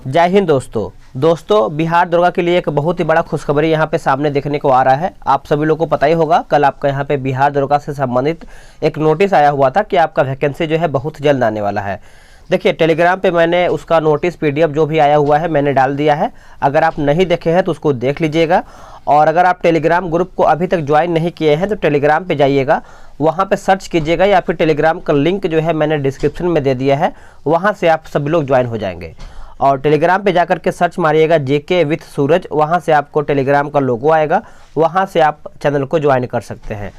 जय हिंद दोस्तों बिहार दरोगा के लिए एक बहुत ही बड़ा खुशखबरी यहाँ पे सामने देखने को आ रहा है। आप सभी लोगों को पता ही होगा, कल आपका यहाँ पे बिहार दरोगा से संबंधित एक नोटिस आया हुआ था कि आपका वैकेंसी जो है बहुत जल्द आने वाला है। देखिए टेलीग्राम पे मैंने उसका नोटिस PDF जो भी आया हुआ है मैंने डाल दिया है। अगर आप नहीं देखे हैं तो उसको देख लीजिएगा। और अगर आप टेलीग्राम ग्रुप को अभी तक ज्वाइन नहीं किए हैं तो टेलीग्राम पे जाइएगा, वहाँ पे सर्च कीजिएगा या फिर टेलीग्राम का लिंक जो है मैंने डिस्क्रिप्शन में दे दिया है, वहाँ से आप सभी लोग ज्वाइन हो जाएंगे। और टेलीग्राम पे जाकर के सर्च मारिएगा JK विथ सूरज, वहाँ से आपको टेलीग्राम का लोगो आएगा, वहाँ से आप चैनल को ज्वाइन कर सकते हैं।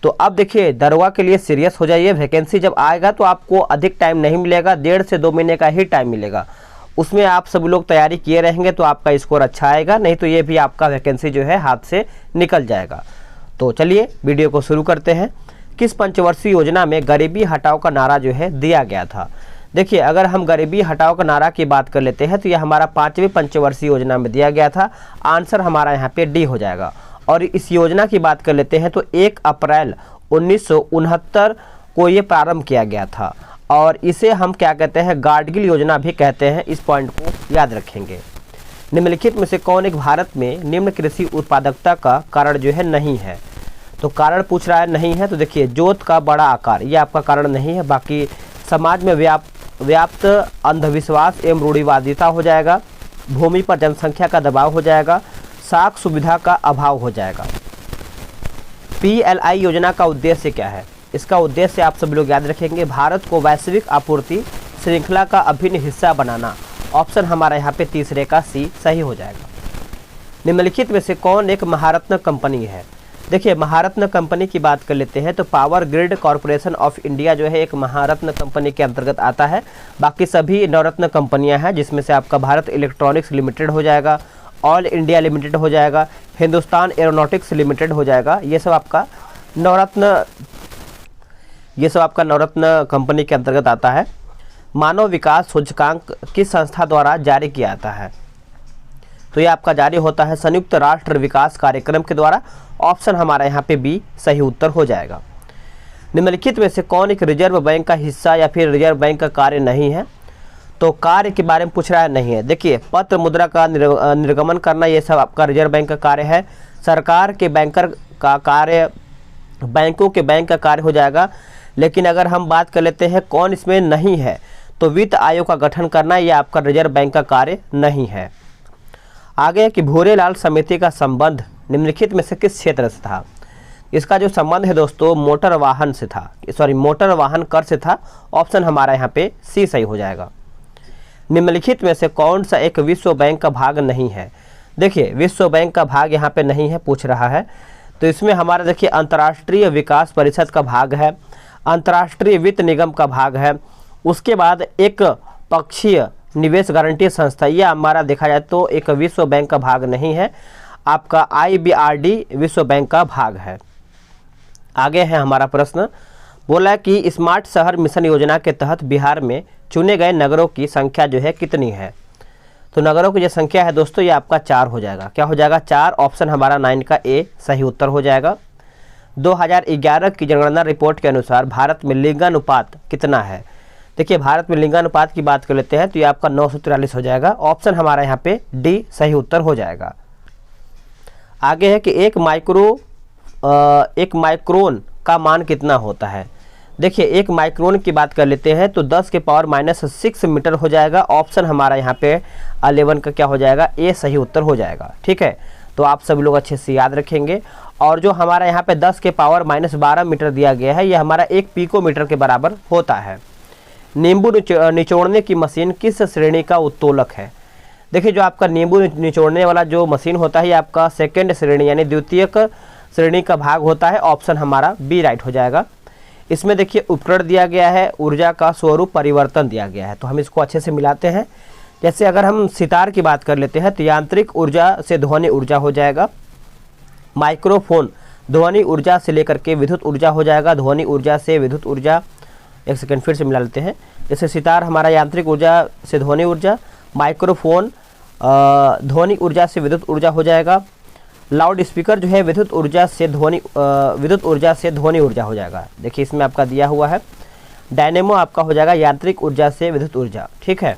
तो अब देखिए दरोगा के लिए सीरियस हो जाइए। वैकेंसी जब आएगा तो आपको अधिक टाइम नहीं मिलेगा, 1.5 से 2 महीने का ही टाइम मिलेगा। उसमें आप सभी लोग तैयारी किए रहेंगे तो आपका स्कोर अच्छा आएगा, नहीं तो ये भी आपका वैकेंसी जो है हाथ से निकल जाएगा। तो चलिए वीडियो को शुरू करते हैं। किस पंचवर्षीय योजना में गरीबी हटाओ का नारा जो है दिया गया था? देखिए अगर हम गरीबी हटाओ का नारा की बात कर लेते हैं तो यह हमारा 5वीं पंचवर्षीय योजना में दिया गया था। आंसर हमारा यहाँ पे डी हो जाएगा। और इस योजना की बात कर लेते हैं तो 1 अप्रैल 1969 को ये प्रारंभ किया गया था। और इसे हम क्या कहते हैं, गाडगिल योजना भी कहते हैं। इस पॉइंट को याद रखेंगे। निम्नलिखित में से कौन एक भारत में निम्न कृषि उत्पादकता का कारण जो है नहीं है? तो कारण पूछ रहा है नहीं है, तो देखिए जोत का बड़ा आकार ये आपका कारण नहीं है। बाकी समाज में व्याप्त अंधविश्वास एवं रूढ़िवादिता हो जाएगा, भूमि पर जनसंख्या का दबाव हो जाएगा, साख सुविधा का अभाव हो जाएगा। PLI योजना का उद्देश्य क्या है? इसका उद्देश्य आप सभी लोग याद रखेंगे, भारत को वैश्विक आपूर्ति श्रृंखला का अभिन्न हिस्सा बनाना। ऑप्शन हमारा यहाँ पे तीसरे का C सही हो जाएगा। निम्नलिखित में से कौन एक महारत्न कंपनी है? देखिए महारत्न कंपनी की बात कर लेते हैं तो power grid corporation of India जो है एक महारत्न कंपनी के अंतर्गत आता है। बाकी सभी नवरत्न कंपनियां हैं, जिसमें से आपका भारत इलेक्ट्रॉनिक्स लिमिटेड हो जाएगा, ऑल इंडिया लिमिटेड हो जाएगा, हिंदुस्तान एरोनॉटिक्स लिमिटेड हो जाएगा। ये सब आपका नवरत्न कंपनी के अंतर्गत आता है। मानव विकास सूचकांक किस संस्था द्वारा जारी किया जाता है? तो ये आपका जारी होता है संयुक्त राष्ट्र विकास कार्यक्रम के द्वारा। ऑप्शन हमारा यहाँ पे B सही उत्तर हो जाएगा। निम्नलिखित में से कौन एक रिजर्व बैंक का हिस्सा या फिर रिजर्व बैंक का कार्य नहीं है? तो कार्य के बारे में पूछ रहा है, नहीं है। देखिए पत्र मुद्रा का निर्गमन करना ये सब आपका रिजर्व बैंक का कार्य है। सरकार के बैंकर का कार्य बैंकों के बैंक का कार्य हो जाएगा। लेकिन अगर हम बात कर लेते हैं कौन इसमें नहीं है, तो वित्त आयोग का गठन करना ये आपका रिजर्व बैंक का कार्य नहीं है। आगे कि भूरेलाल समिति का संबंध निम्नलिखित में से किस क्षेत्र से था? इसका जो संबंध है दोस्तों मोटर वाहन कर से था। ऑप्शन हमारा यहाँ पे C सही हो जाएगा। निम्नलिखित में से कौन सा एक विश्व बैंक का भाग नहीं है? देखिए विश्व बैंक का भाग यहाँ पे नहीं है पूछ रहा है, तो इसमें हमारा देखिए अंतर्राष्ट्रीय विकास परिषद का भाग है, अंतर्राष्ट्रीय वित्त निगम का भाग है, उसके बाद एक पक्षीय निवेश गारंटी संस्था, ये हमारा देखा जाए तो एक विश्व बैंक का भाग नहीं है, आपका IBRD विश्व बैंक का भाग है। आगे है हमारा प्रश्न, बोला कि स्मार्ट शहर मिशन योजना के तहत बिहार में चुने गए नगरों की संख्या जो है कितनी है? तो नगरों की जो संख्या है दोस्तों ये आपका 4 हो जाएगा। क्या हो जाएगा? 4। ऑप्शन हमारा 9 का A सही उत्तर हो जाएगा। 2011 की जनगणना रिपोर्ट के अनुसार भारत में लिंगानुपात कितना है? देखिए भारत में लिंगानुपात की बात कर लेते हैं तो ये आपका 943 हो जाएगा। ऑप्शन हमारा यहाँ पे D सही उत्तर हो जाएगा। आगे है कि एक माइक्रोन का मान कितना होता है? देखिए एक माइक्रोन की बात कर लेते हैं तो 10 के पावर -6 मीटर हो जाएगा। ऑप्शन हमारा यहाँ पे 11 का क्या हो जाएगा? A सही उत्तर हो जाएगा। ठीक है, तो आप सभी लोग अच्छे से याद रखेंगे। और जो हमारा यहाँ पे 10 के पावर -12 मीटर दिया गया है, यह हमारा 1 पिकोमीटर के बराबर होता है। नींबू निचोड़ने की मशीन किस श्रेणी का उत्तोलक है? देखिए जो आपका नींबू निचोड़ने वाला जो मशीन होता है ये आपका सेकेंड श्रेणी यानी द्वितीयक श्रेणी का भाग होता है। ऑप्शन हमारा B राइट हो जाएगा। इसमें देखिए उपकरण दिया गया है, ऊर्जा का स्वरूप परिवर्तन दिया गया है, तो हम इसको अच्छे से मिलाते हैं। जैसे अगर हम सितार की बात कर लेते हैं तो यांत्रिक ऊर्जा से ध्वनि ऊर्जा हो जाएगा। माइक्रोफोन ध्वनि ऊर्जा से लेकर के विद्युत ऊर्जा हो जाएगा, ध्वनि ऊर्जा से विद्युत ऊर्जा। एक सेकंड फिर से मिला लेते हैं। जैसे सितार हमारा यांत्रिक ऊर्जा से ध्वनि ऊर्जा, माइक्रोफोन ध्वनि ऊर्जा से विद्युत ऊर्जा हो जाएगा। लाउड स्पीकर जो है विद्युत ऊर्जा से ध्वनि ऊर्जा हो जाएगा। देखिए इसमें आपका दिया हुआ है। डायनेमो आपका हो जाएगा यांत्रिक ऊर्जा से विद्युत ऊर्जा। ठीक है,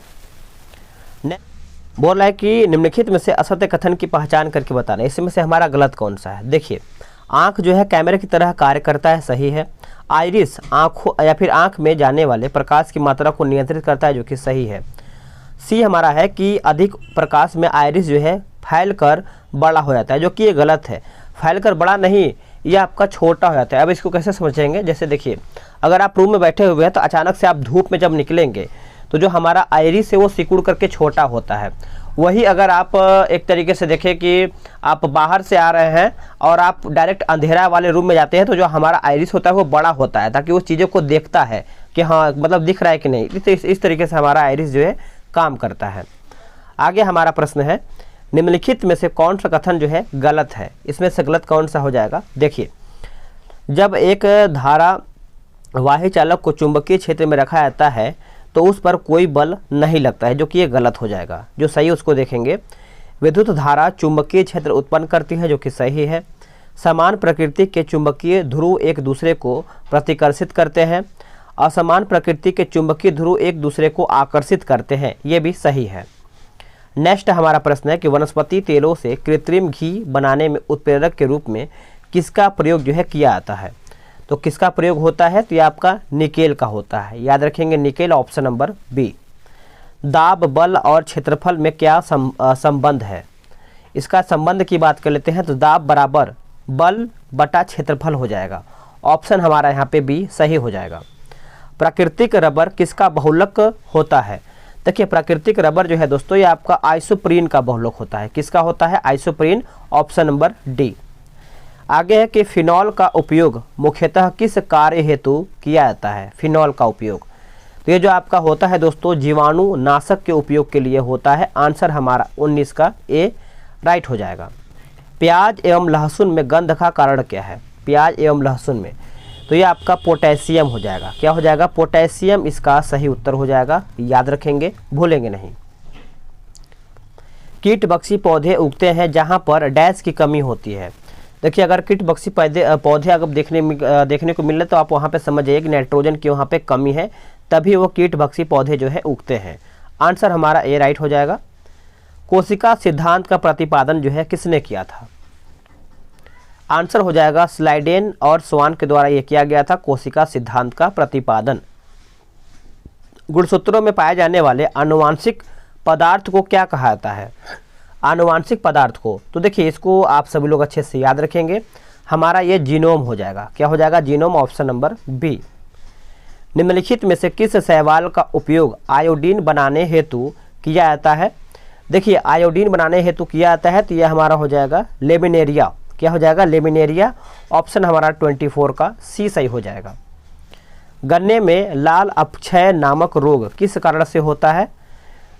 बोल रहा है कि निम्नलिखित में से असत्य कथन की पहचान करके बताना, इसमें से हमारा गलत कौन सा है। देखिए, आँख जो है कैमरे की तरह कार्य करता है, सही है। आइरिस आँखों या फिर आँख में जाने वाले प्रकाश की मात्रा को नियंत्रित करता है, जो कि सही है। सी हमारा है कि अधिक प्रकाश में आइरिस जो है फैलकर बड़ा हो जाता है, जो कि ये गलत है। फैलकर बड़ा नहीं, ये आपका छोटा हो जाता है। अब इसको कैसे समझेंगे, जैसे देखिए, अगर आप रूम में बैठे हुए हैं तो अचानक से आप धूप में जब निकलेंगे तो जो हमारा आइरिस है वो सिकुड़ करके छोटा होता है। वही अगर आप एक तरीके से देखें कि आप बाहर से आ रहे हैं और आप डायरेक्ट अंधेरा वाले रूम में जाते हैं तो जो हमारा आइरिस होता है वो बड़ा होता है, ताकि वो चीज़ों को देखता है कि हाँ मतलब दिख रहा है कि नहीं। इस तरीके से हमारा आइरिस जो है काम करता है। आगे हमारा प्रश्न है, निम्नलिखित में से कौन सा कथन जो है गलत है। इसमें से गलत कौन सा हो जाएगा। देखिए, जब एक धारावाही चालक को चुंबकीय क्षेत्र में रखा जाता है तो उस पर कोई बल नहीं लगता है, जो कि ये गलत हो जाएगा। जो सही उसको देखेंगे। विद्युत धारा चुंबकीय क्षेत्र उत्पन्न करती है, जो कि सही है। समान प्रकृति के चुंबकीय ध्रुव एक दूसरे को प्रतिकर्षित करते हैं। असमान प्रकृति के चुंबकीय ध्रुव एक दूसरे को आकर्षित करते हैं, ये भी सही है। नेक्स्ट हमारा प्रश्न है कि वनस्पति तेलों से कृत्रिम घी बनाने में उत्प्रेरक के रूप में किसका प्रयोग जो है किया जाता है। तो किसका प्रयोग होता है, तो ये आपका निकेल का होता है। याद रखेंगे निकेल, ऑप्शन नंबर बी। दाब, बल और क्षेत्रफल में क्या संबंध है। इसका संबंध की बात कर लेते हैं तो दाब बराबर बल बटा क्षेत्रफल हो जाएगा। ऑप्शन हमारा यहाँ पे बी सही हो जाएगा। प्राकृतिक रबर किसका बहुलक होता है। देखिए, प्राकृतिक रबर जो है दोस्तों ये आपका आइसोप्रीन का बहुलक होता है। किसका होता है, आइसोप्रीन, ऑप्शन नंबर डी। आगे है कि फिनॉल का उपयोग मुख्यतः किस कार्य हेतु किया जाता है। फिनॉल का उपयोग, तो ये जो आपका होता है दोस्तों जीवाणु नाशक के उपयोग के लिए होता है। आंसर हमारा 19 का ए राइट हो जाएगा। प्याज एवं लहसुन में गंध का कारण क्या है। प्याज एवं लहसुन में, तो ये आपका पोटेशियम हो जाएगा। क्या हो जाएगा, पोटेशियम इसका सही उत्तर हो जाएगा। याद रखेंगे, भूलेंगे नहीं। कीटबक्सी पौधे उगते हैं जहां पर डैश की कमी होती है। देखिए, अगर कीटबक्सी पौधे अगर देखने को मिले तो आप वहां पे समझिए कि नाइट्रोजन की वहां पे कमी है, तभी वो कीटबक्सी पौधे जो है उगते हैं। आंसर हमारा ए राइट हो जाएगा। कोशिका सिद्धांत का प्रतिपादन जो है किसने किया था। आंसर हो जाएगा स्लाइडेन और स्वान के द्वारा ये किया गया था, कोशिका सिद्धांत का प्रतिपादन। गुणसूत्रों में पाए जाने वाले आनुवांशिक पदार्थ को क्या कहा जाता है। आनुवांशिक पदार्थ को, तो देखिए इसको आप सभी लोग अच्छे से याद रखेंगे। हमारा ये जीनोम हो जाएगा। क्या हो जाएगा, जीनोम, ऑप्शन नंबर बी। निम्नलिखित में से किस शैवाल का उपयोग आयोडीन बनाने हेतु किया जाता है। देखिए, आयोडीन बनाने हेतु किया जाता है तो यह हमारा हो जाएगा लेमिनेरिया। क्या हो जाएगा, लेमिनेरिया, ऑप्शन हमारा 24 का सी सही हो जाएगा। गन्ने में लाल अपक्षय नामक रोग किस कारण से होता है।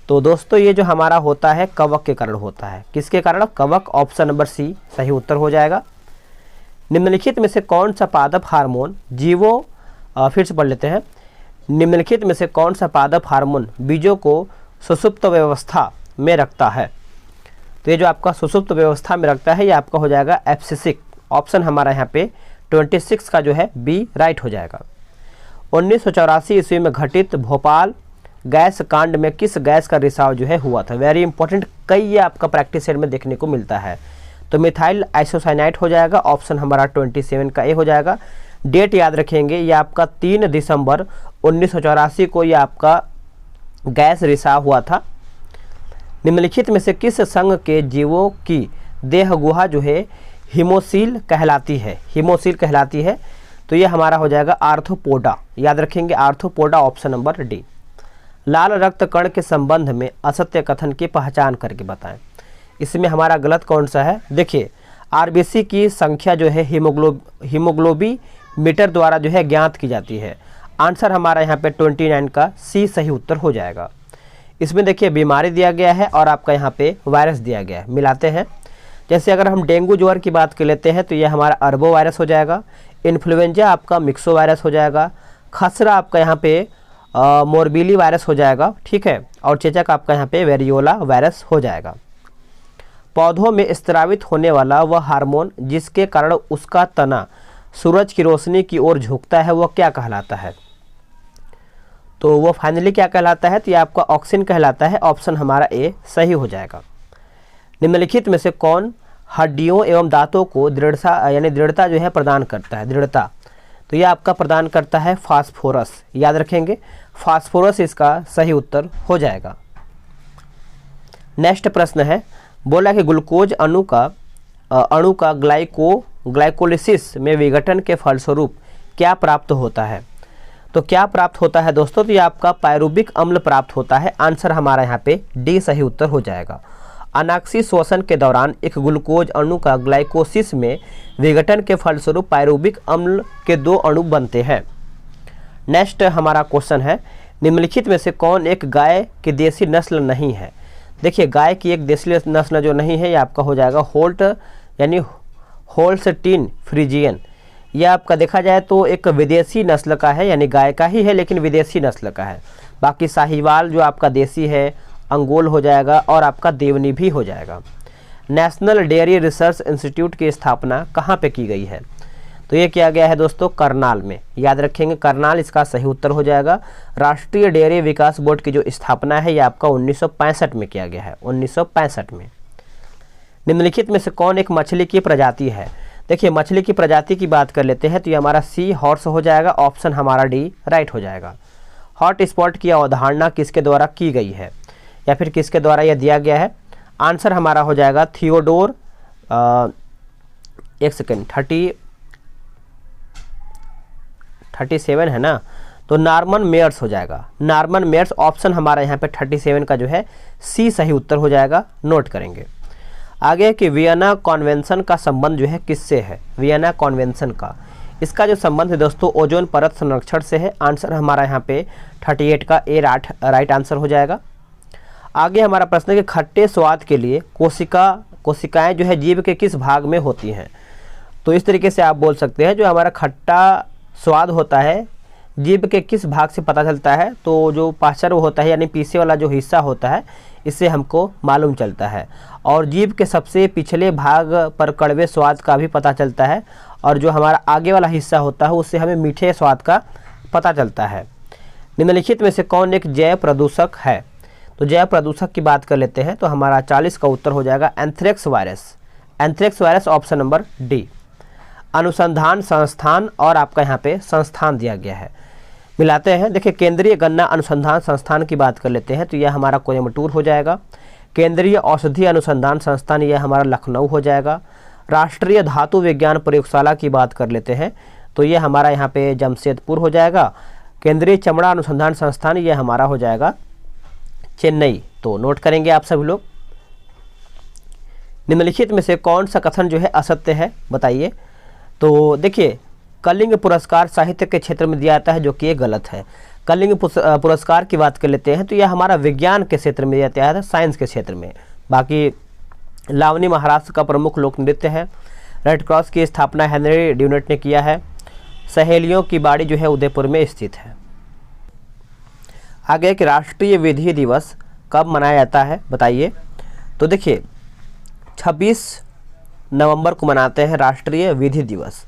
तो दोस्तों ये जो हमारा होता है कवक के कारण होता है। किसके कारण, कवक, ऑप्शन नंबर सी सही उत्तर हो जाएगा। निम्नलिखित में से कौन सा पादप हार्मोन जीवों फिर से पढ़ लेते हैं। निम्नलिखित में से कौन सा पादप हार्मोन बीजों को सुषुप्त व्यवस्था में रखता है। तो ये जो आपका सुषुप्त व्यवस्था में रखता है ये आपका हो जाएगा एब्सिसिक। ऑप्शन हमारा यहाँ पे 26 का जो है बी राइट हो जाएगा। 1984 ईस्वी में घटित भोपाल गैस कांड में किस गैस का रिसाव जो है हुआ था। वेरी इंपॉर्टेंट, कई ये आपका प्रैक्टिस सेट में देखने को मिलता है। तो मिथाइल आइसोसाइनाइड हो जाएगा। ऑप्शन हमारा 27 का ए हो जाएगा। डेट याद रखेंगे, ये आपका 3 दिसंबर 1984 को ये आपका गैस रिसाव हुआ था। निम्नलिखित में से किस संघ के जीवों की देह गुहा जो है हिमोसील कहलाती है। हिमोसील कहलाती है, तो ये हमारा हो जाएगा आर्थ्रोपोडा। याद रखेंगे, आर्थ्रोपोडा, ऑप्शन नंबर डी। लाल रक्त कण के संबंध में असत्य कथन की पहचान करके बताएं। इसमें हमारा गलत कौन सा है। देखिए, आरबीसी की संख्या जो है हीमोग्लोबीमीटर द्वारा जो है ज्ञात की जाती है। आंसर हमारा यहाँ पे 29 का सी सही उत्तर हो जाएगा। इसमें देखिए बीमारी दिया गया है और आपका यहाँ पे वायरस दिया गया है, मिलाते हैं। जैसे अगर हम डेंगू ज्वर की बात कर लेते हैं तो यह हमारा अरबो वायरस हो जाएगा। इन्फ्लुएंजा आपका मिक्सो वायरस हो जाएगा। खसरा आपका यहाँ पे मोरबीली वायरस हो जाएगा, ठीक है। और चेचक आपका यहाँ पे वेरियोला वायरस हो जाएगा। पौधों में स्त्रावित होने वाला वह हार्मोन जिसके कारण उसका तना सूरज की रोशनी की ओर झुकता है वह क्या कहलाता है। तो वो फाइनली क्या कहलाता है, तो ये आपका ऑक्सिन कहलाता है। ऑप्शन हमारा ए सही हो जाएगा। निम्नलिखित में से कौन हड्डियों एवं दांतों को दृढ़ता यानी दृढ़ता जो है प्रदान करता है, दृढ़ता, तो ये आपका प्रदान करता है फास्फोरस। याद रखेंगे, फास्फोरस इसका सही उत्तर हो जाएगा। नेक्स्ट प्रश्न है, बोला कि ग्लूकोज अणु का ग्लाइकोलिसिस में विघटन के फलस्वरूप क्या प्राप्त होता है। तो क्या प्राप्त होता है दोस्तों, तो ये आपका पायरुबिक अम्ल प्राप्त होता है। आंसर हमारा यहाँ पे डी सही उत्तर हो जाएगा। अनाक्सी श्वसन के दौरान एक ग्लूकोज अणु का ग्लाइकोसिस में विघटन के फलस्वरूप पायरुबिक अम्ल के 2 अणु बनते हैं। नेक्स्ट हमारा क्वेश्चन है, निम्नलिखित में से कौन एक गाय की देसी नस्ल नहीं है। देखिए, गाय की एक देसी नस्ल जो नहीं है, ये आपका हो जाएगा होल्ट यानी होल्स्टीन फ्रीजियन। यह आपका देखा जाए तो एक विदेशी नस्ल का है, यानी गाय का ही है लेकिन विदेशी नस्ल का है। बाकी साहिवाल जो आपका देसी है, अंगोल हो जाएगा और आपका देवनी भी हो जाएगा। नेशनल डेयरी रिसर्च इंस्टीट्यूट की स्थापना कहाँ पे की गई है, तो ये किया गया है दोस्तों करनाल में। याद रखेंगे, करनाल इसका सही उत्तर हो जाएगा। राष्ट्रीय डेयरी विकास बोर्ड की जो स्थापना है, ये आपका 1965 में किया गया है, 1965 में। निम्नलिखित में से कौन एक मछली की प्रजाति है। देखिए, मछली की प्रजाति की बात कर लेते हैं तो ये हमारा सी हॉर्स हो जाएगा। ऑप्शन हमारा डी राइट हो जाएगा। हॉट स्पॉट की अवधारणा किसके द्वारा की गई है या फिर किसके द्वारा यह दिया गया है। आंसर हमारा हो जाएगा थियोडोर 37 है ना, तो नॉर्मन मेयर्स हो जाएगा। नॉर्मन मेयर्स ऑप्शन हमारा यहाँ पे 37 का जो है सी सही उत्तर हो जाएगा। नोट करेंगे। आगे कि वियना कॉन्वेंशन का संबंध जो है किससे है। वियना कॉन्वेंशन का इसका जो संबंध है दोस्तों ओजोन परत संरक्षण से है। आंसर हमारा यहाँ पे 38 का ए राइट आंसर हो जाएगा। आगे हमारा प्रश्न है कि खट्टे स्वाद के लिए कोशिकाएं जो है जीभ के किस भाग में होती हैं। तो इस तरीके से आप बोल सकते हैं, जो हमारा खट्टा स्वाद होता है जीभ के किस भाग से पता चलता है, तो जो पाचर्व होता है यानी पीछे वाला जो हिस्सा होता है, इससे हमको मालूम चलता है। और जीभ के सबसे पिछले भाग पर कड़वे स्वाद का भी पता चलता है, और जो हमारा आगे वाला हिस्सा होता है उससे हमें मीठे स्वाद का पता चलता है। निम्नलिखित में से कौन एक जैव प्रदूषक है। तो जैव प्रदूषक की बात कर लेते हैं तो हमारा 40 का उत्तर हो जाएगा anthrax virus. Anthrax virus option number D. अनुसंधान संस्थान और आपका यहाँ पे संस्थान दिया गया है, मिलाते हैं। देखिए, केंद्रीय गन्ना अनुसंधान संस्थान की बात कर लेते हैं तो यह हमारा कोयम्बटूर हो जाएगा। केंद्रीय औषधि अनुसंधान संस्थान यह हमारा लखनऊ हो जाएगा। राष्ट्रीय धातु विज्ञान प्रयोगशाला की बात कर लेते हैं तो यह हमारा यहाँ पे जमशेदपुर हो जाएगा। केंद्रीय चमड़ा अनुसंधान संस्थान यह हमारा हो जाएगा चेन्नई। तो नोट करेंगे आप सभी लोग। निम्नलिखित में से कौन सा कथन जो है असत्य है, बताइए। तो देखिए, कलिंग पुरस्कार साहित्य के क्षेत्र में दिया जाता है, जो कि ये गलत है। कलिंग पुरस्कार की बात कर लेते हैं तो यह हमारा विज्ञान के क्षेत्र में दिया जाता है, साइंस के क्षेत्र में। बाकी लावनी महाराष्ट्र का प्रमुख लोक नृत्य है। रेड क्रॉस की स्थापना हेनरी ड्यूनेट ने किया है। सहेलियों की बाड़ी जो है उदयपुर में स्थित है। आगे कि राष्ट्रीय विधि दिवस कब मनाया जाता है, बताइए। तो देखिए, 26 नवंबर को मनाते हैं राष्ट्रीय विधि दिवस।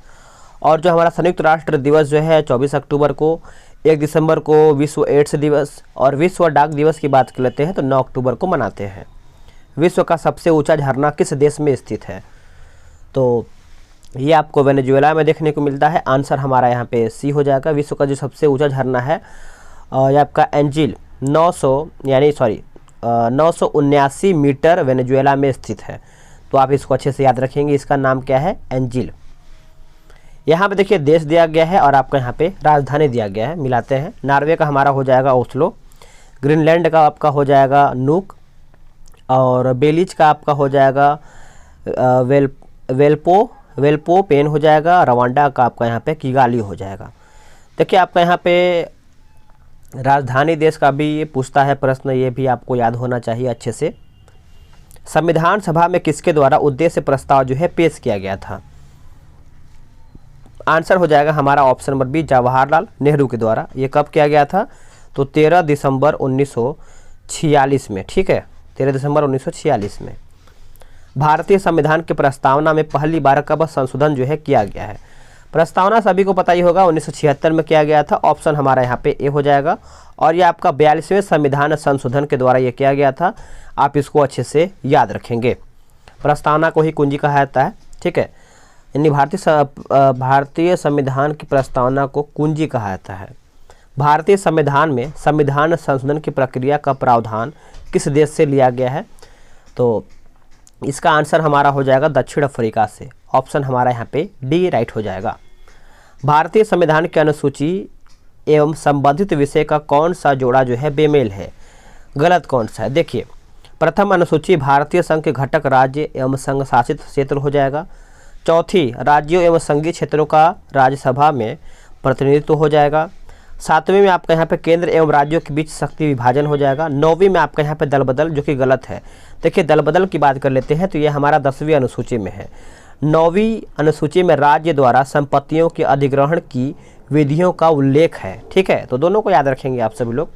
और जो हमारा संयुक्त राष्ट्र दिवस जो है 24 अक्टूबर को, 1 दिसंबर को विश्व एड्स दिवस और विश्व डाक दिवस की बात कर लेते हैं तो 9 अक्टूबर को मनाते हैं। विश्व का सबसे ऊंचा झरना किस देश में स्थित है, तो ये आपको वेनेजुएला में देखने को मिलता है। आंसर हमारा यहाँ पे सी हो जाएगा। विश्व का जो सबसे ऊंचा झरना है ये आपका एंजिल 979 मीटर वेनेजुएला में स्थित है। तो आप इसको अच्छे से याद रखेंगे, इसका नाम क्या है, एंजिल। यहाँ पे देखिए देश दिया गया है और आपका यहाँ पे राजधानी दिया गया है, मिलाते हैं। नॉर्वे का हमारा हो जाएगा ओस्लो, ग्रीनलैंड का आपका हो जाएगा नूक, और बेलीज का आपका हो जाएगा वेल्पो पेन हो जाएगा। रवांडा का आपका यहाँ पे किगाली हो जाएगा। देखिए, आपका यहाँ पे राजधानी देश का भी ये पूछता है प्रश्न, ये भी आपको याद होना चाहिए अच्छे से। संविधान सभा में किसके द्वारा उद्देश्य प्रस्ताव जो है पेश किया गया था। आंसर हो जाएगा हमारा option number B, Jawaharlal Nehru के द्वारा। ये कब किया गया था, तो 13 दिसंबर 1946 में। ठीक है, 13 दिसंबर 1946 में। भारतीय संविधान के प्रस्तावना में पहली बार कब संशोधन जो है किया गया है। प्रस्तावना सभी को पता ही होगा, 1976 में किया गया था। ऑप्शन हमारा यहाँ पे ए हो जाएगा। और ये आपका 42वें संविधान संशोधन के द्वारा ये किया गया था। आप इसको अच्छे से याद रखेंगे। प्रस्तावना को ही कुंजी कहा जाता है, ठीक है। यानी भारतीय संविधान की प्रस्तावना को कुंजी कहा जाता है। भारतीय संविधान में संविधान संशोधन की प्रक्रिया का प्रावधान किस देश से लिया गया है? तो इसका आंसर हमारा हो जाएगा दक्षिण अफ्रीका से। ऑप्शन हमारा यहाँ पे डी राइट हो जाएगा। भारतीय संविधान की अनुसूची एवं संबंधित विषय का कौन सा जोड़ा जो है बेमेल है? गलत कौन सा है? देखिए, प्रथम अनुसूची भारतीय संघ के घटक राज्य एवं संघ शासित क्षेत्र हो जाएगा। चौथी, राज्यों एवं संघीय क्षेत्रों का राज्यसभा में प्रतिनिधित्व हो जाएगा। 7वीं में आपका यहाँ पे केंद्र एवं राज्यों के बीच शक्ति विभाजन हो जाएगा। 9वीं में आपका यहाँ पे दल बदल, जो कि गलत है। देखिए, दल बदल की बात कर लेते हैं तो ये हमारा 10वीं अनुसूची में है। 9वीं अनुसूची में राज्य द्वारा संपत्तियों के अधिग्रहण की विधियों का उल्लेख है, ठीक है। तो दोनों को याद रखेंगे आप सभी लोग।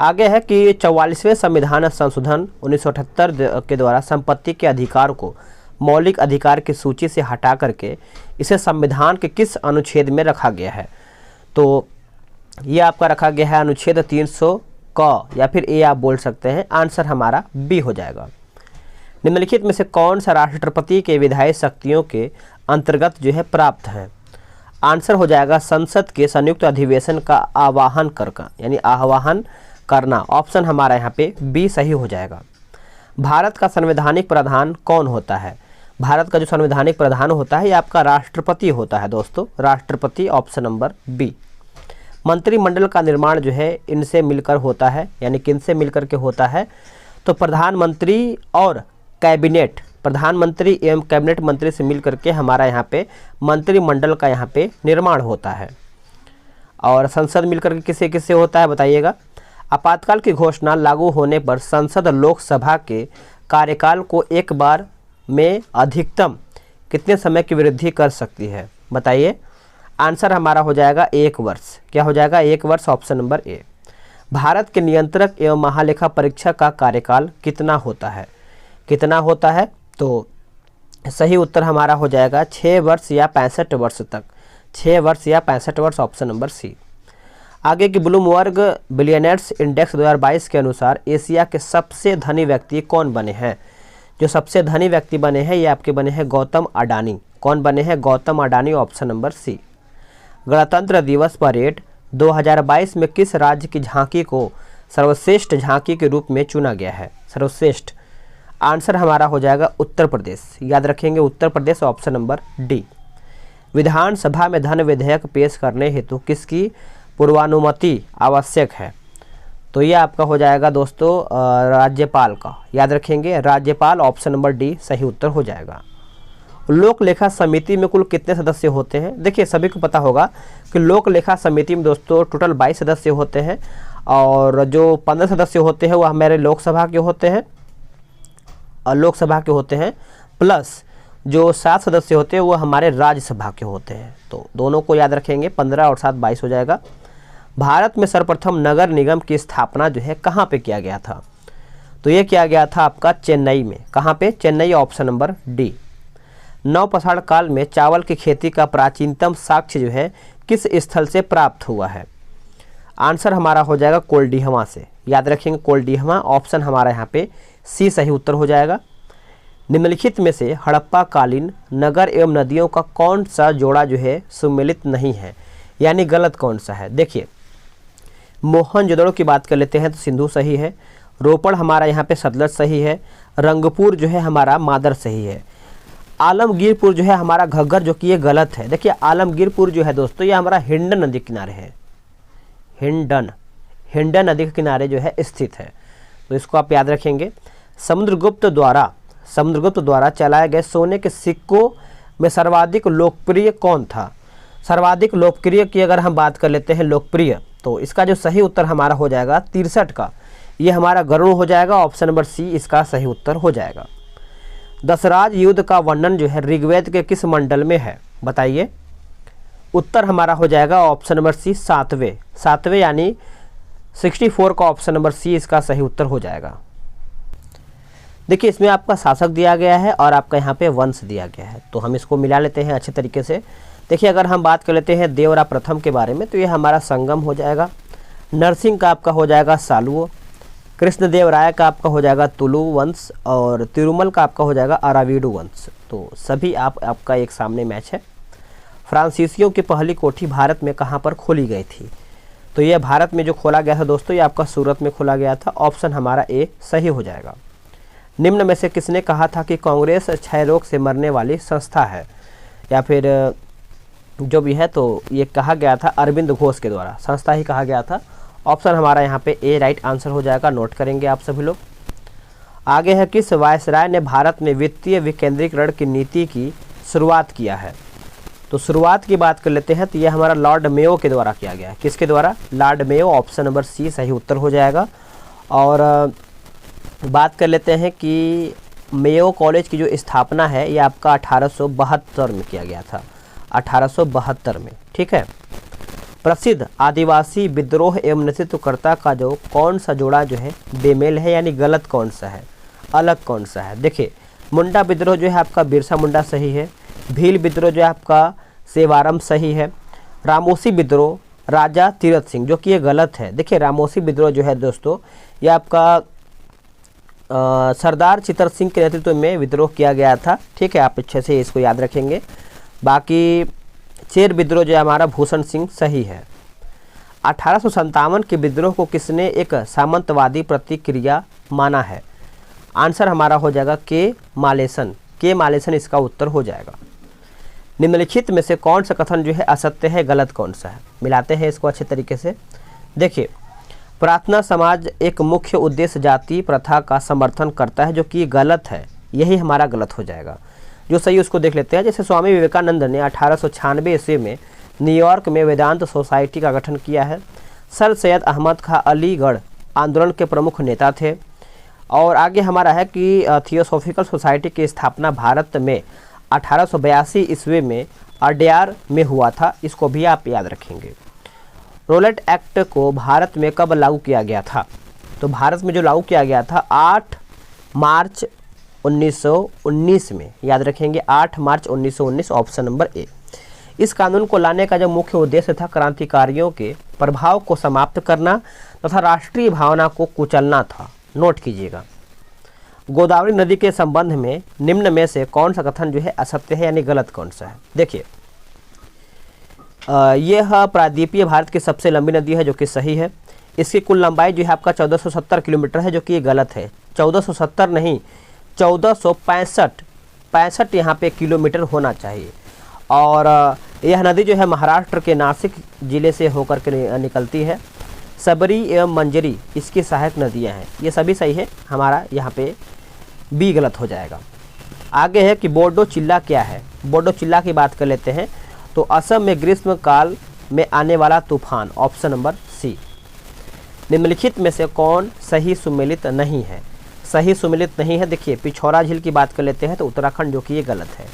आगे है कि 44वें संविधान संशोधन 1978 के द्वारा संपत्ति के अधिकार को मौलिक अधिकार की सूची से हटा करके इसे संविधान के किस अनुच्छेद में रखा गया है? तो ये आपका रखा गया है अनुच्छेद 300 क या फिर ए आप बोल सकते हैं। आंसर हमारा बी हो जाएगा। निम्नलिखित में से कौन सा राष्ट्रपति के विधायी शक्तियों के अंतर्गत जो है प्राप्त है? आंसर हो जाएगा संसद के संयुक्त अधिवेशन का आह्वान यानी आह्वान करना। ऑप्शन हमारा यहाँ पे बी सही हो जाएगा। भारत का संवैधानिक प्रधान कौन होता है? भारत का जो संवैधानिक प्रधान होता है ये आपका राष्ट्रपति होता है दोस्तों, राष्ट्रपति। Option number B. मंत्रिमंडल का निर्माण जो है इनसे मिलकर होता है, यानी किनसे मिलकर के होता है? तो प्रधानमंत्री और कैबिनेट, प्रधानमंत्री एवं कैबिनेट मंत्री से मिलकर के हमारा यहाँ पे मंत्रिमंडल का यहाँ पे निर्माण होता है। और संसद मिलकर के किससे किससे होता है बताइएगा? आपातकाल की घोषणा लागू होने पर संसद लोकसभा के कार्यकाल को एक बार में अधिकतम कितने समय की वृद्धि कर सकती है? बताइए। आंसर हमारा हो जाएगा 1 वर्ष। क्या हो जाएगा? 1 वर्ष। Option number A. भारत के नियंत्रक एवं महालेखा परीक्षक का कार्यकाल कितना होता है? कितना होता है? तो सही उत्तर हमारा हो जाएगा 6 वर्ष या 65 वर्ष तक। 6 वर्ष या 65 वर्ष। Option number C. आगे की ब्लूमबर्ग बिलियनर्स इंडेक्स 2022 के अनुसार एशिया के सबसे धनी व्यक्ति कौन बने हैं? जो सबसे धनी व्यक्ति बने हैं ये आपके बने हैं गौतम अडानी। कौन बने हैं? Gautam Adani. Option number C. गणतंत्र दिवस परेड 2022 में किस राज्य की झांकी को सर्वश्रेष्ठ झांकी के रूप में चुना गया है? सर्वश्रेष्ठ। आंसर हमारा हो जाएगा उत्तर प्रदेश। याद रखेंगे Uttar Pradesh. Option number D. विधानसभा में धन विधेयक पेश करने हेतु किसकी पूर्वानुमति आवश्यक है? तो ये आपका हो जाएगा दोस्तों राज्यपाल का। याद रखेंगे राज्यपाल। ऑप्शन नंबर डी सही उत्तर हो जाएगा। लोक लेखा समिति में कुल कितने सदस्य होते हैं? देखिए, सभी को पता होगा कि लोक लेखा समिति में दोस्तों टोटल 22 सदस्य होते हैं और जो 15 सदस्य होते हैं वो हमारे लोकसभा के होते हैं और लोकसभा के होते हैं, प्लस जो 7 सदस्य होते हैं वो हमारे राज्यसभा के होते हैं। तो दोनों को याद रखेंगे। 15 और 7 22 हो जाएगा। भारत में सर्वप्रथम नगर निगम की स्थापना जो है कहाँ पे किया गया था? तो ये किया गया था आपका चेन्नई में। कहाँ पे? चेन्नई। Option number D. नवपाषाण काल में चावल की खेती का प्राचीनतम साक्ष्य जो है किस स्थल से प्राप्त हुआ है? आंसर हमारा हो जाएगा कोल्डिहवा से। याद रखेंगे कोल्डिहवा। ऑप्शन हमारा यहाँ पे सी सही उत्तर हो जाएगा। निम्नलिखित में से हड़प्पा कालीन नगर एवं नदियों का कौन सा जोड़ा जो है सुमेलित नहीं है, यानी गलत कौन सा है? देखिए, मोहनजोदड़ो की बात कर लेते हैं तो सिंधु सही है। रोपड़ हमारा यहाँ पे सतलज सही है। रंगपुर जो है हमारा मादर सही है। आलमगीरपुर जो है हमारा घग्गर, जो कि ये गलत है। देखिए, आलमगीरपुर जो है दोस्तों ये हमारा हिंडन नदी के किनारे है। हिंडन नदी के किनारे जो है स्थित है। तो इसको आप याद रखेंगे। समुद्रगुप्त द्वारा चलाए गए सोने के सिक्कों में सर्वाधिक लोकप्रिय कौन था? सर्वाधिक लोकप्रिय की अगर हम बात कर लेते हैं लोकप्रिय, तो इसका जो सही उत्तर हमारा हो जाएगा 63 का। ये हमारा गरुड़ हो जाएगा। ऑप्शन नंबर सी इसका सही उत्तर हो जाएगा। दशराज युद्ध का वर्णन जो है ऋग्वेद के किस मंडल में है? बताइए। उत्तर हमारा हो जाएगा ऑप्शन नंबर सी 7वें यानी 64 का। ऑप्शन नंबर सी इसका सही उत्तर हो जाएगा। देखिए, इसमें आपका शासक दिया गया है और आपका यहाँ पे वंश दिया गया है, तो हम इसको मिला लेते हैं अच्छे तरीके से। देखिए, अगर हम बात कर लेते हैं देवरा प्रथम के बारे में तो ये हमारा संगम हो जाएगा। नरसिंह का आपका हो जाएगा सालुओ, कृष्णदेवराय का आपका हो जाएगा तुलु वंश और तिरुमल का आपका हो जाएगा अराविडु वंश। तो सभी आपका एक सामने मैच है। फ्रांसीसियों की पहली कोठी भारत में कहाँ पर खोली गई थी? तो यह भारत में जो खोला गया था दोस्तों, ये आपका सूरत में खोला गया था। ऑप्शन हमारा ए सही हो जाएगा। निम्न में से किसने कहा था कि कांग्रेस क्षय रोग से मरने वाली संस्था है? या फिर जो भी है, तो ये कहा गया था अरविंद घोष के द्वारा, संस्था ही कहा गया था। ऑप्शन हमारा यहाँ पे ए राइट आंसर हो जाएगा, नोट करेंगे आप सभी लोग। आगे है, किस वायसराय ने भारत में वित्तीय विकेंद्रीकरण की नीति की शुरुआत किया है? तो शुरुआत की बात कर लेते हैं, तो यह हमारा लॉर्ड मेयो के द्वारा किया गया है। किसके द्वारा? Lord Mayo. Option number C सही उत्तर हो जाएगा। और बात कर लेते हैं कि मेयो कॉलेज की जो स्थापना है ये आपका 1872 में किया गया था, 1872 में। ठीक है। प्रसिद्ध आदिवासी विद्रोह एवं नेतृत्वकर्ता का जो कौन सा जोड़ा जो है बेमेल है, यानी गलत कौन सा है, अलग कौन सा है? देखिए, मुंडा विद्रोह जो है आपका बिरसा मुंडा सही है। भील विद्रोह जो है आपका सेवारम सही है। रामोसी विद्रोह राजा तीरथ सिंह, जो कि ये गलत है। देखिए, रामोसी विद्रोह जो है दोस्तों ये आपका सरदार चित्तर सिंह के नेतृत्व में विद्रोह किया गया था। ठीक है, आप अच्छे से इसको याद रखेंगे। बाकी चेर विद्रोह जो है हमारा भूषण सिंह सही है। 1857 के विद्रोह को किसने एक सामंतवादी प्रतिक्रिया माना है? आंसर हमारा हो जाएगा के मालेसन। के मालेसन इसका उत्तर हो जाएगा। निम्नलिखित में से कौन सा कथन जो है असत्य है, गलत कौन सा है? मिलाते हैं इसको अच्छे तरीके से। देखिए, प्रार्थना समाज एक मुख्य उद्देश्य जाति प्रथा का समर्थन करता है, जो कि गलत है। यही हमारा गलत हो जाएगा। जो सही उसको देख लेते हैं। जैसे स्वामी विवेकानंद ने 1896 ईस्वी में न्यूयॉर्क में वेदांत सोसाइटी का गठन किया है। सर सैयद अहमद खां अलीगढ़ आंदोलन के प्रमुख नेता थे। और आगे हमारा है कि थियोसॉफिकल सोसाइटी की स्थापना भारत में 1882 ईस्वी में अड्यार में हुआ था। इसको भी आप याद रखेंगे। रोलेट एक्ट को भारत में कब लागू किया गया था? तो भारत में जो लागू किया गया था 8 मार्च 1919 में, याद रखेंगे 8 मार्च 1919। Option number A. इस कानून को लाने का जो मुख्य उद्देश्य था क्रांतिकारियों के प्रभाव को समाप्त करना तथा राष्ट्रीय भावना को कुचलना था। नोट कीजिएगा। गोदावरी नदी के संबंध में निम्न में से कौन सा कथन जो है असत्य है, यानी गलत कौन सा है? देखिए, यह प्रायद्वीपीय भारत की सबसे लंबी नदी है, जो कि सही है। इसकी कुल लंबाई जो है आपका 1470 किलोमीटर है, जो कि ये गलत है। 1470 नहीं, 1465 यहाँ पे किलोमीटर होना चाहिए। और यह नदी जो है महाराष्ट्र के नासिक जिले से होकर के निकलती है। सबरी एवं मंजरी इसकी सहायक नदियाँ हैं। ये सभी सही है, हमारा यहाँ पे बी गलत हो जाएगा। आगे है कि बोडो चिल्ला क्या है? बोडो चिल्ला की बात कर लेते हैं। तो असम में ग्रीष्म काल में आने वाला तूफान। Option number C. निम्नलिखित में से कौन सही सुमेलित नहीं है? सही सुमेलित नहीं है। देखिए, पिछौरा झील की बात कर लेते हैं तो उत्तराखंड, जो कि ये गलत है।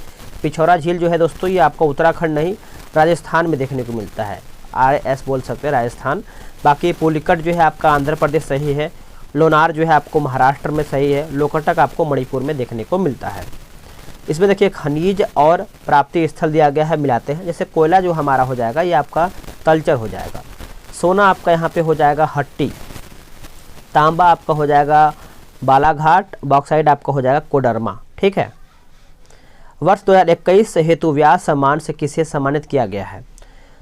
पिछौरा झील जो है दोस्तों ये आपका उत्तराखंड नहीं राजस्थान में देखने को मिलता है। RS बोल सकते हैं, राजस्थान। बाकी पुलिकट जो है आपका आंध्र प्रदेश सही है। लोनार जो है आपको महाराष्ट्र में सही है। लोकटक आपको मणिपुर में देखने को मिलता है। इसमें देखिए खनिज और प्राप्ति स्थल दिया गया है, मिलाते हैं। जैसे कोयला जो हमारा हो जाएगा ये आपका तलचर हो जाएगा। सोना आपका यहाँ पे हो जाएगा हट्टी। तांबा आपका हो जाएगा बालाघाट। बॉक्साइड आपका हो जाएगा कोडरमा। ठीक है। वर्ष 2021 हेतु व्यास सम्मान से किसे सम्मानित किया गया है?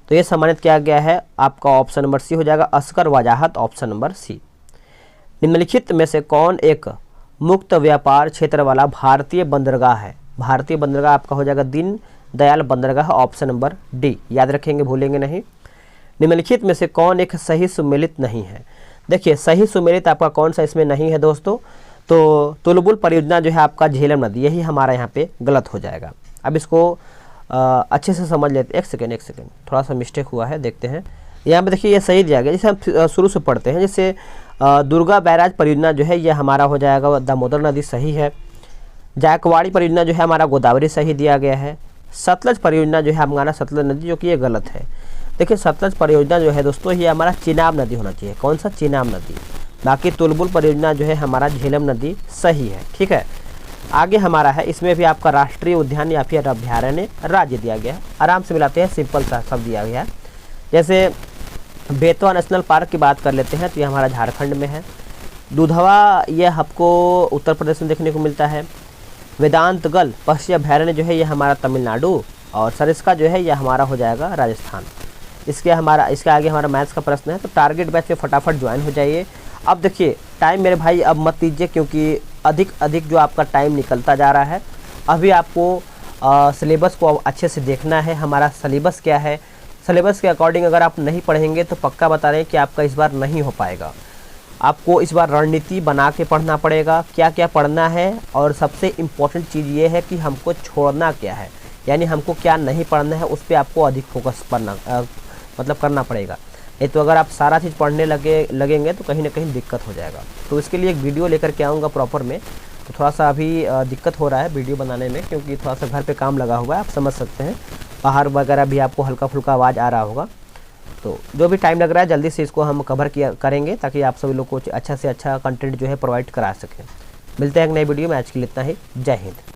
तो ये सम्मानित किया गया है आपका ऑप्शन नंबर सी हो जाएगा, Asghar Wajahat. Option number C. निम्नलिखित में से कौन एक मुक्त व्यापार क्षेत्र वाला भारतीय बंदरगाह है? भारतीय बंदरगाह आपका हो जाएगा दीन दयाल बंदरगाह। ऑप्शन नंबर डी, याद रखेंगे, भूलेंगे नहीं। निम्नलिखित में से कौन एक सही सुमेलित नहीं है? देखिए, सही सुमेलित आपका कौन सा इसमें नहीं है दोस्तों? तो तुलबुल परियोजना जो है आपका झेलम नदी, यही हमारा यहाँ पे गलत हो जाएगा। अब इसको अच्छे से समझ लेते। एक सेकेंड थोड़ा सा मिस्टेक हुआ है, देखते हैं। यहाँ पे देखिए ये सही दिया गया। जैसे हम शुरू से पढ़ते हैं, जैसे दुर्गा बैराज परियोजना जो है ये हमारा हो जाएगा दामोदर नदी, सही है। जायकवाड़ी परियोजना जो है हमारा गोदावरी, सही दिया गया है। सतलज परियोजना जो है हमारा सतलज नदी, जो कि ये गलत है। देखिए, सतलज परियोजना जो है दोस्तों ये हमारा चिनाब नदी होना चाहिए। कौन सा? चिनाब नदी। बाकी तुलबुल परियोजना जो है हमारा झेलम नदी, सही है। ठीक है। आगे हमारा है, इसमें भी आपका राष्ट्रीय उद्यान या फिर अभ्यारण्य राज्य दिया गया है। आराम से मिलाते हैं, सिंपल सा सब दिया गया है। जैसे बेतवा नेशनल पार्क की बात कर लेते हैं तो ये हमारा झारखंड में है। दुधवा ये आपको उत्तर प्रदेश में देखने को मिलता है। वेदांतगल पक्षी अभयारण्य जो है ये हमारा तमिलनाडु, और सरिस्का जो है ये हमारा हो जाएगा राजस्थान। इसके आगे हमारा मैथ्स का प्रश्न है, तो टारगेट बैच में फटाफट ज्वाइन हो जाइए। अब देखिए टाइम मेरे भाई अब मत दीजिए, क्योंकि अधिक जो आपका टाइम निकलता जा रहा है। अभी आपको सिलेबस को अच्छे से देखना है। हमारा सिलेबस क्या है, सिलेबस के अकॉर्डिंग अगर आप नहीं पढ़ेंगे तो पक्का बता रहे हैं कि आपका इस बार नहीं हो पाएगा। आपको इस बार रणनीति बना के पढ़ना पड़ेगा, क्या क्या पढ़ना है, और सबसे इम्पोर्टेंट चीज़ ये है कि हमको छोड़ना क्या है, यानी हमको क्या नहीं पढ़ना है उस पर आपको अधिक फोकस करना पड़ेगा। नहीं तो अगर आप सारा चीज़ पढ़ने लगेंगे तो कहीं ना कहीं दिक्कत हो जाएगा। तो इसके लिए एक वीडियो लेकर के आऊँगा प्रॉपर में। तो थोड़ा सा अभी दिक्कत हो रहा है वीडियो बनाने में, क्योंकि थोड़ा सा घर पे काम लगा हुआ है, आप समझ सकते हैं। बाहर वगैरह भी आपको हल्का फुल्का आवाज़ आ रहा होगा। तो जो भी टाइम लग रहा है जल्दी से इसको हम कवर करेंगे, ताकि आप सभी लोग को अच्छा से अच्छा कंटेंट जो है प्रोवाइड करा सकें। मिलते हैं एक नई वीडियो में, आज के लिए इतना ही। जय हिंद।